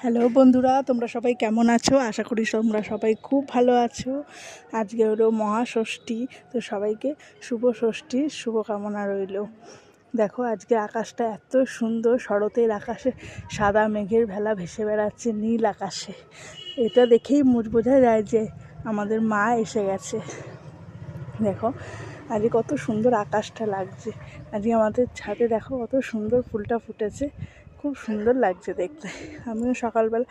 Hello বন্ধুরা, তোমরা সবাই কেমন আছো? আশা করি তোমরা সবাই খুব ভালো আছো। আজকে হলো মহাষষ্ঠী, তো সবাইকে শুভ ষষ্ঠীর শুভকামনা রইল। দেখো আজকে আকাশটা এত সুন্দর, শরতের আকাশে সাদা মেঘের ভেলা ভেসে বেড়াচ্ছে নীল আকাশে। এটা দেখেই বোঝা যায় যে আমাদের মা এসে গেছে। দেখো আজকে কত সুন্দর আকাশটা লাগছে। আজকে আমাদের ছাদে দেখো কত সুন্দর ফুলটা ফুটেছে, খুব সুন্দর লাগছে দেখতে। আমিও সকালবেলা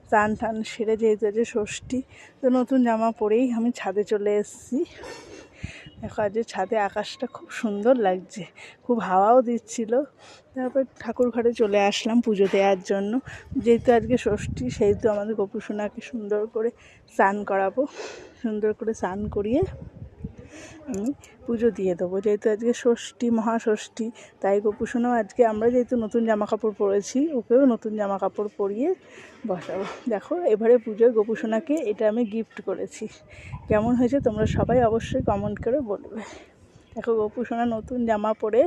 স্নান টান সেরে, যেহেতু আজকে ষষ্ঠী, তো নতুন জামা পরেই আমি ছাদে চলে এসেছি। দেখো আজকে ছাদে আকাশটা খুব সুন্দর লাগছে, খুব হাওয়াও দিচ্ছিল। তারপর ঠাকুর ঘরে চলে আসলাম পুজো দেওয়ার জন্য। যেহেতু আজকে ষষ্ঠী, সেহেতু আমাদের গোপুসোনাকে সুন্দর করে স্নান করাবো। সুন্দর করে স্নান করিয়ে আমি পুজো দিয়ে দেবো। যেহেতু আজকে ষষ্ঠী, মহাষষ্ঠী, তাই গোপুসোনাও আজকে, আমরা যেহেতু নতুন জামা কাপড় পরেছি, ওকেও নতুন জামা কাপড় পরিয়ে বসাবো। দেখো এবারে পুজোর গোপুসোনাকে এটা আমি গিফট করেছি। কেমন হয়েছে তোমরা সবাই অবশ্যই কমেন্ট করে বলবে। দেখো গোপুসোনা নতুন জামা পরে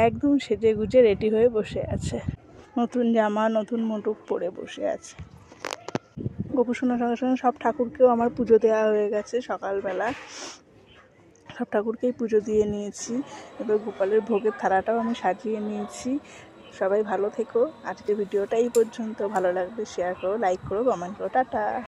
একদম সেজে গুজে রেডি হয়ে বসে আছে। নতুন জামা, নতুন মুটুক পরে বসে আছে। গোপুসোনার সঙ্গে সঙ্গে সব ঠাকুরকেও আমার পুজো দেওয়া হয়ে গেছে। সকালবেলা সব ঠাকুরকেই পুজো দিয়ে নিয়েছি। এবার গোপালের ভোগের থালাটাও আমি সাজিয়ে নিয়েছি। সবাই ভালো থেকো। আজকে ভিডিওটা এই পর্যন্ত। ভালো লাগবে শেয়ার করো, লাইক করো, কমেন্ট করো। টাটা।